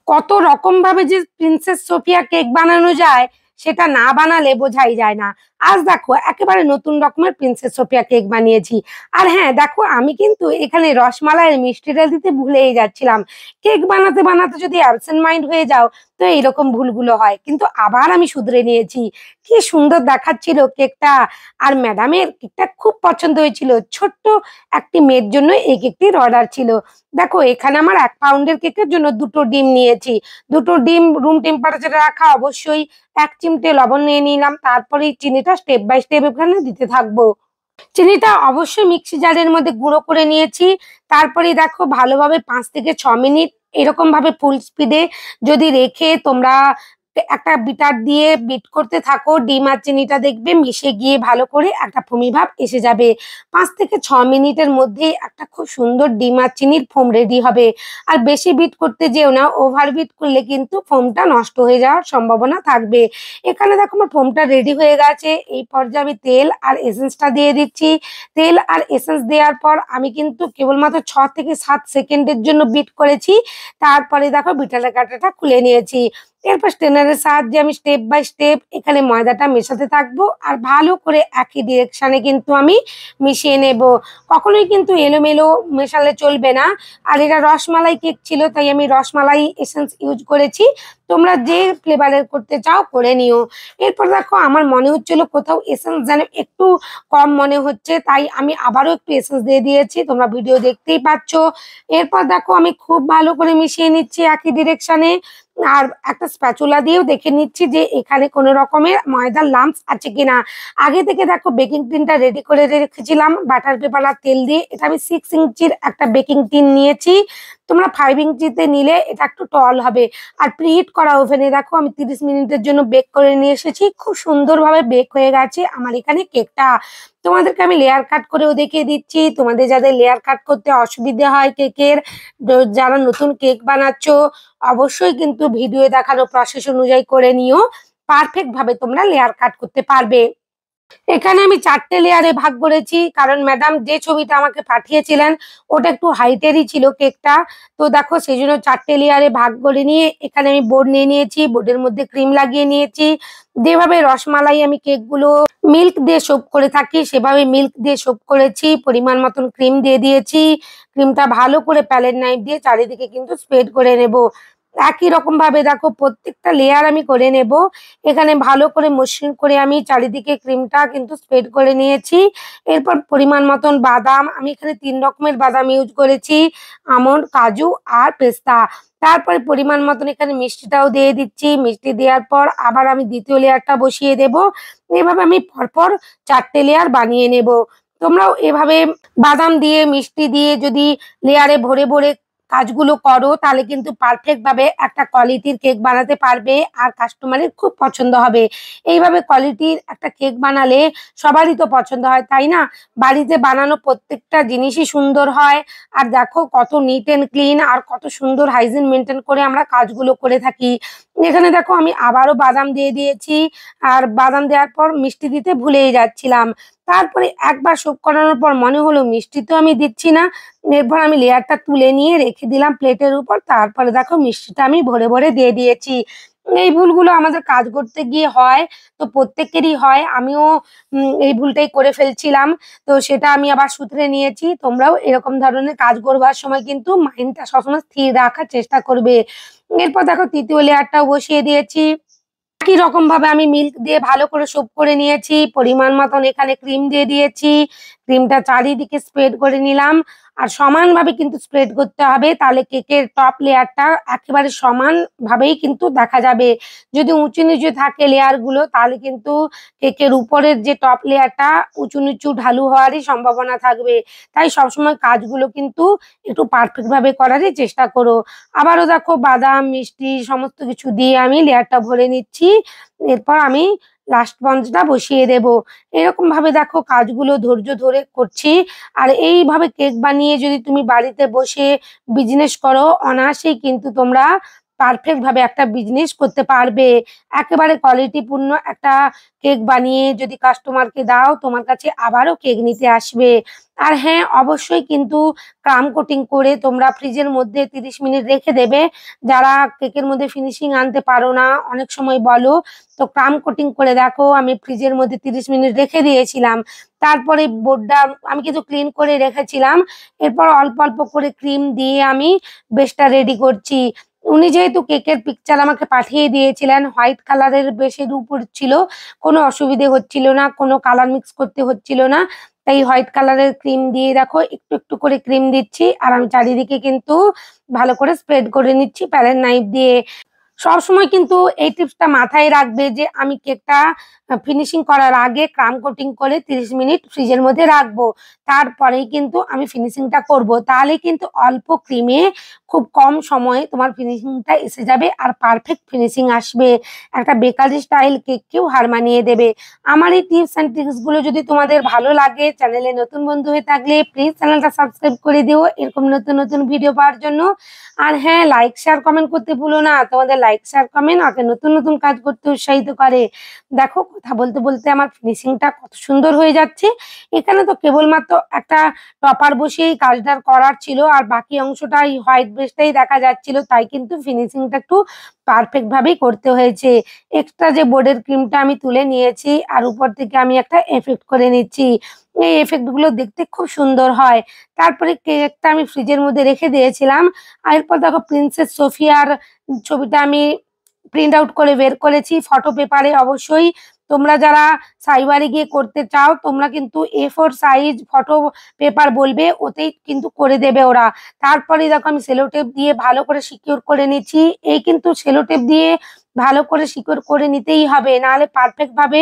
কত রকম ভাবে যে প্রিন্সেস সোফিয়া কেক বানানো যায় সেটা না বানালে বোঝাই যায় না। আজ দেখো একেবারে নতুন রকমের প্রিন্সেস সোফিয়া কেক বানিয়েছি। আর হ্যাঁ দেখো, আমি কিন্তু এখানে রসমালাইয়ের মিষ্টিটা দিতে ভুলেই যাচ্ছিলাম। কেক বানাতে বানাতে যদি অ্যাবসেন্ট মাইন্ড হয়ে যাও তো এইরকম ভুলগুলো হয়, কিন্তু আবার আমি শুধরে নিয়েছি। কি সুন্দর দেখাচ্ছিল কেকটা। আর ম্যাডামের কেকটা খুব পছন্দ হয়েছিল। ছোট্ট একটি মেয়ের জন্য এই কেকটির অর্ডার ছিল। দেখো এখানে আমার 1 পাউন্ডের কেকের জন্য 2টো ডিম নিয়েছি। 2টো ডিম রুম টেম্পারেচারে রাখা, অবশ্যই 1 চিমটে লবণ নিয়ে নিলাম। তারপরে চিনিটা স্টেপ বাই স্টেপ এখানে দিতে থাকবো। চিনিটা অবশ্যই মিক্সি জারের মধ্যে গুঁড়ো করে নিয়েছি। তারপরে দেখো ভালোভাবে 5 থেকে 6 মিনিট এরকম ভাবে ফুল স্পিডে যদি রেখে তোমরা একটা বিটার দিয়ে বিট করতে থাকো, ডিম আর চিনিটা দেখবে মিশে গিয়ে ভালো করে একটা ফোমি ভাব এসে যাবে। 5 থেকে 6 মিনিটের মধ্যে একটা খুব সুন্দর ডিম আর চিনির ফোম রেডি হবে। আর বেশি বিট করতে যেও না, ওভার বিট করলে কিন্তু ফোমটা নষ্ট হয়ে যাওয়ার সম্ভাবনা থাকবে। এখানে দেখো আমার ফোমটা রেডি হয়ে গেছে। এই পর্যায়ে আমি তেল আর এসেন্সটা দিয়ে দিচ্ছি। তেল আর এসেন্স দেওয়ার পর আমি কিন্তু কেবলমাত্র 6 থেকে 7 সেকেন্ডের জন্য বিট করেছি। তারপরে দেখো বিটারের কাঁটাটা খুলে নিয়েছি। এরপর স্ট্রেনারের সাহায্যে আমি স্টেপ বাই স্টেপ এখানে ময়দাটা মেশাতে থাকবো। আর ভালো করে একই ডিরেকশনে কিন্তু আমি মিশিয়ে নেব। কখনোই কিন্তু এলোমেলো মেশালে চলবে না। আর এটা রসমালাই কেক ছিল, তাই আমি রসমালাই এসেন্স ইউজ করেছি। তোমরা যে ফ্লেভারের করতে চাও করে নিও। এরপর দেখো আমার মনে হচ্ছিল কোথাও এসেন্স যেন একটু কম মনে হচ্ছে, তাই আমি আবারও একটু এসেন্স দিয়ে দিয়েছি। তোমরা ভিডিও দেখতেই পাচ্ছ। এরপর দেখো আমি খুব ভালো করে মিশিয়ে নিচ্ছি একই ডিরেকশনে। আর একটা স্প্যাচুলা দিয়েও দেখে নিচ্ছি যে এখানে কোনো রকমের ময়দার লাম্পস আছে কিনা। আগে থেকে দেখো বেকিং টিনটা রেডি করে রেখেছিলাম বাটার পেপার আর তেল দিয়ে। এটা আমি 6 ইঞ্চির একটা বেকিং টিন নিয়েছি। তোমরা 5 ইঞ্চিতে নিলে এটা একটু টল হবে। আর প্রিহিট করা ওভেনে দেখো আমি 30 মিনিটের জন্য বেক করে নিয়ে এসেছি। খুব সুন্দরভাবে বেক হয়ে গেছে আমার এখানে কেকটা। তোমাদেরকে আমি লেয়ার কাট করেও দেখিয়ে দিচ্ছি। তোমাদের যাদের লেয়ার কাট করতে অসুবিধা হয় কেকের, যারা নতুন কেক বানাচ্ছ, অবশ্যই কিন্তু ভিডিও দেখানো প্রসেস অনুযায়ী করে নিও। পারফেক্ট ভাবে তোমরা লেয়ার কাট করতে পারবে। এখানে আমি 4টে লেয়ারে ভাগ করেছি, কারণ ম্যাডাম যে ছবিটা আমাকে পাঠিয়েছিলেন ওটা একটু হাইটেরই ছিল কেকটা। তো দেখো সেই জন্য 4টে লেয়ারে ভাগ করে নিয়ে এখানে আমি বোর্ড নিয়ে নিয়েছি। বোর্ডের মধ্যে ক্রিম লাগিয়ে নিয়েছি। যেভাবে রসমালাই আমি কেকগুলো মিল্ক দিয়ে সোপ করে থাকি সেভাবে মিল্ক দিয়ে সোপ করেছি। পরিমাণ মতন ক্রিম দিয়ে দিয়েছি। ক্রিমটা ভালো করে প্যালেট নাইফ দিয়ে চারিদিকে কিন্তু স্প্রেড করে নেব। একই রকম ভাবে দেখো প্রত্যেকটা লেয়ার আমি করে নেব। এখানে ভালো করে মসৃণ করে আমি চারিদিকে ক্রিমটা কিন্তু স্প্রেড করে নিয়েছি। এরপর পরিমাণ মতন বাদাম, আমি এখানে 3 রকমের বাদাম ইউজ করেছি, আমন্ড, কাজু আর পেস্তা। তারপরে পরিমাণ মতন এখানে মিষ্টিটাও দিয়ে দিচ্ছি। মিষ্টি দেওয়ার পর আবার আমি দ্বিতীয় লেয়ারটা বসিয়ে দেব। এভাবে আমি পরপর 4টে লেয়ার বানিয়ে নেব। তোমরাও এভাবে বাদাম দিয়ে মিষ্টি দিয়ে যদি লেয়ারে ভরে ভরে কাজগুলো করো তাহলে কিন্তু পারফেক্ট ভাবে একটা কোয়ালিটির কেক বানাতে পারবে আর কাস্টমারের খুব পছন্দ হবে। এইভাবে কোয়ালিটির একটা কেক বানালে সবারই তো পছন্দ হয়, তাই না? বাড়িতে বানানো প্রত্যেকটা জিনিসই সুন্দর হয়। আর দেখো কত নিট এন্ড ক্লিন আর কত সুন্দর হাইজিন মেনটেন করে আমরা কাজগুলো করে থাকি। এখানে দেখো আমি আবারও বাদাম দিয়ে দিয়েছি। আর বাদাম দেওয়ার পর মিষ্টি দিতে ভুলেই যাচ্ছিলাম। তারপরে একবার শোক করানোর পর মনে হলো মিষ্টি তো আমি দিচ্ছি না। এরপর আমি লেয়ারটা তুলে নিয়ে রেখে দিলাম প্লেটের উপর। তারপরে দেখো মিষ্টিটা আমি ভরে ভরে দিয়ে দিয়েছি। এই ভুলগুলো আমাদের কাজ করতে গিয়ে হয়, তো প্রত্যেকেরই হয়। আমিও এই ভুলটাই করে ফেলছিলাম। তো সেটা আমি আবার শুধরে নিয়েছি। তোমরাও এরকম ধরনের কাজ করবার সময় কিন্তু মাইন্ডটা সবসময় স্থির রাখার চেষ্টা করবে। এরপর দেখো তৃতীয় লেয়ারটাও বসিয়ে দিয়েছি। একই রকম ভাবে আমি মিল্ক দিয়ে ভালো করে সোপ করে নিয়েছি। পরিমাণ মতন এখানে ক্রিম দিয়ে দিয়েছি। ক্রিমটা চারিদিকে স্প্রেড করে নিলাম। আর সমানভাবে কিন্তু স্প্রেড করতে হবে, তাহলে কেকের টপ লেয়ারটা একেবারে সমান ভাবেই কিন্তু দেখা যাবে। যদি উঁচু নিচু থাকে লেয়ার গুলো তাহলে কিন্তু কেকের উপরের যে টপ লেয়ারটা উঁচু নিচু ঢালু হওয়ারই সম্ভাবনা থাকবে। তাই সবসময় কাজগুলো কিন্তু একটু পারফেক্ট ভাবে করারই চেষ্টা করো। আবারও দেখো বাদাম মিষ্টি সমস্ত কিছু দিয়ে আমি লেয়ারটা ভরে নিচ্ছি। এরপর আমি লাস্ট পঞ্চটা বসিয়ে দেব। এরকম ভাবে দেখো কাজগুলো ধৈর্য ধরে করছি। আর এইভাবে কেক বানিয়ে যদি তুমি বাড়িতে বসে বিজনেস করো অনায়াসেই কিন্তু তোমরা পারফেক্ট ভাবে একটা বিজনেস করতে পারবে। একেবারে কোয়ালিটিপূর্ণ একটা কেক বানিয়ে যদি কাস্টমারকে দাও, তোমার কাছে আবারও কেক নিতে আসবে। আর হ্যাঁ, অবশ্যই কিন্তু ক্রাম কোটিং করে তোমরা ফ্রিজের মধ্যে 30 মিনিট রেখে দেবে। যারা কেকের মধ্যে ফিনিশিং আনতে পারো না, অনেক সময় বলো, তো ক্রাম কোটিং করে দেখো। আমি ফ্রিজের মধ্যে 30 মিনিট রেখে দিয়েছিলাম। তারপরে বোর্ডটা আমি কিন্তু ক্লিন করে রেখেছিলাম। এরপর অল্প অল্প করে ক্রিম দিয়ে আমি বেসটা রেডি করছি। উনি যেহেতু কেকের পিকচার আমাকে পাঠিয়ে দিয়েছিলেন, হোয়াইট কালারের বেসের উপর ছিল, কোনো অসুবিধে হচ্ছিল না, কোনো কালার মিক্স করতে হচ্ছিল না। তাই হোয়াইট কালারের ক্রিম দিয়ে দেখো একটু একটু করে ক্রিম দিচ্ছি, আর আমি চারিদিকে কিন্তু ভালো করে স্প্রেড করে নিচ্ছি প্যালেট নাইফ দিয়ে। সবসময় কিন্তু এই টিপসটা মাথায় রাখবে যে আমি কেকটা ফিনিশিং করার আগে ক্রাম কোটিং করে 30 মিনিট ফ্রিজের মধ্যে রাখবো। তারপরেই কিন্তু আমি ফিনিশিংটা করব। তাহলে কিন্তু অল্প ক্রিমে খুব কম সময়ে তোমার ফিনিশিংটা এসে যাবে আর পারফেক্ট ফিনিশিং আসবে। একটা বেকারি স্টাইল কেককেও হার মানিয়ে দেবে। আমার এই টিপস অ্যান্ড ট্রিক্সগুলো যদি তোমাদের ভালো লাগে, চ্যানেলে নতুন বন্ধু হয়ে থাকলে প্লিজ চ্যানেলটা সাবস্ক্রাইব করে দিও এরকম নতুন নতুন ভিডিও পাওয়ার জন্য। আর হ্যাঁ, লাইক শেয়ার কমেন্ট করতে ভুলো না। তোমাদের লাইক শেয়ার কমেন্ট আমাকে নতুন নতুন কাজ করতে উৎসাহিত করে। দেখো, কথা বলতে বলতে আমার ফিনিশিংটা কত সুন্দর হয়ে যাচ্ছে। এখানে তো কেবলমাত্র একটা টপার বসিয়েই কাজটা করার ছিল, আর বাকি অংশটা এই হোয়াইট বেসটাই দেখা যাচ্ছিল। তাই কিন্তু ফিনিশিংটা একটু পারফেক্ট ভাবেই করতে হয়েছে। এক্সট্রা যে বোর্ডের ক্রিমটা আমি তুলে নিয়েছি, আর উপর থেকে আমি একটা এফেক্ট করে নিচ্ছি। এই এফেক্ট গুলো দেখতে খুব সুন্দর হয়। তারপরে কেকটা আমি ফ্রিজের মধ্যে রেখে দিয়েছিলাম। আর এরপর দেখো, প্রিন্সেস সোফিয়ার ছবিটা আমি প্রিন্ট আউট করে বের করেছি ফটো পেপারে। অবশ্যই তোমরা যারা সাইবারে গিয়ে করতে চাও, তোমরা কিন্তু A4 সাইজ ফটো পেপার বলবে, ওতেই কিন্তু করে দেবে ওরা। তারপরে দেখো, আমি সেলো টেপ দিয়ে ভালো করে সিকিউর করে নিচ্ছি। এই কিন্তু সেলো টেপ দিয়ে ভালো করে সিকিউর করে নিতেই হবে, নাহলে পারফেক্ট ভাবে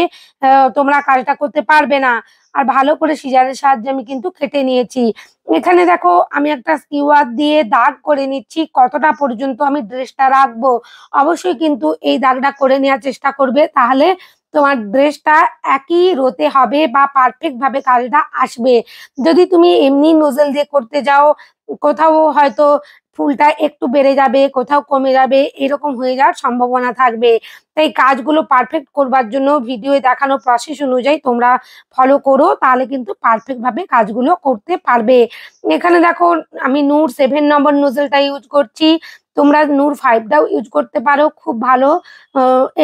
তোমরা কাজটা করতে পারবে না। আর ভালো করে সিজারের সাহায্যে আমি কিন্তু কেটে নিয়েছি। এখানে দেখো, আমি একটা স্কিওয়ার দিয়ে দাগ করে নিচ্ছি কতটা পর্যন্ত আমি ড্রেসটা রাখবো। অবশ্যই কিন্তু এই দাগটা করে নেওয়ার চেষ্টা করবে, তাহলে তোমার ড্রেসটা একই রোতে হবে বা পারফেক্ট ভাবে কাজটা আসবে। যদি তুমি এমনি নোজেল দিয়ে করতে যাও, কোথাও হয়তো ফুলটা একটু বেড়ে যাবে, কোথাও কমে যাবে, এরকম হয়ে যাওয়ার সম্ভাবনা থাকবে। তাই কাজগুলো পারফেক্ট করবার জন্য ভিডিওয়ে দেখানো প্রসেস অনুযায়ী তোমরা ফলো করো, তাহলে কিন্তু পারফেক্ট ভাবে কাজগুলো করতে পারবে। এখানে দেখো, আমি নূর 7 নম্বর নোজেলটা ইউজ করছি। তোমরা নূর 5টাও ইউজ করতে পারো, খুব ভালো।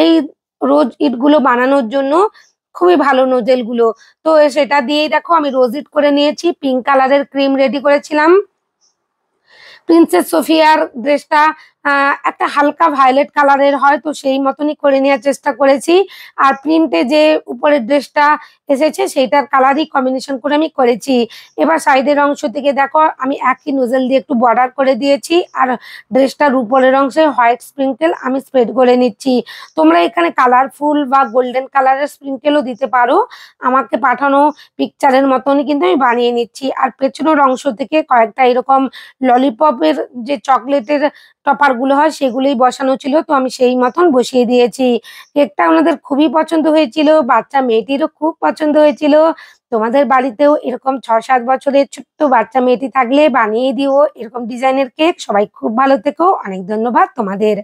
এই রোজ ইট গুলো বানানোর জন্য খুবই ভালো নোজেল গুলো। তো সেটা দিয়েই দেখো আমি রোজ ইট করে নিয়েছি। পিঙ্ক কালারের ক্রিম রেডি করেছিলাম। প্রিন্সেস সোফিয়ার ড্রেসটা একটা হালকা ভায়োলেট কালারের হয়, তো সেই মতনই করে নেওয়ার চেষ্টা করেছি। আর প্রিন্টে যে উপরের ড্রেসটা এসেছে সেইটার কালারই কম্বিনেশন করে আমি করেছি। এবার সাইডের অংশ থেকে দেখো, আমি একই নোজেল দিয়ে একটু বর্ডার করে দিয়েছি, আর ড্রেসটার উপরের অংশে হোয়াইট স্প্রিঙ্কেল আমি স্প্রেড করে নিচ্ছি। তোমরা এখানে কালারফুল বা গোল্ডেন কালারের স্প্রিঙ্কেলও দিতে পারো। আমাকে পাঠানো পিকচারের মতনই কিন্তু আমি বানিয়ে নিচ্ছি। আর পেছনের অংশ থেকে কয়েকটা এরকম ললিপপের যে চকলেটের টপার গুলো হয় সেগুলোই বসানো ছিল, তো আমি সেই মতন বসিয়ে দিয়েছি। কেকটা ওনাদের খুবই পছন্দ হয়েছিল, বাচ্চা মেয়েটিরও খুব পছন্দ হয়েছিল। তোমাদের বাড়িতেও এরকম 6-7 বছরের ছোট্ট বাচ্চা মেয়েটি থাকলে বানিয়ে দিও এরকম ডিজাইনের কেক। সবাই খুব ভালো থেকো, অনেক ধন্যবাদ তোমাদের।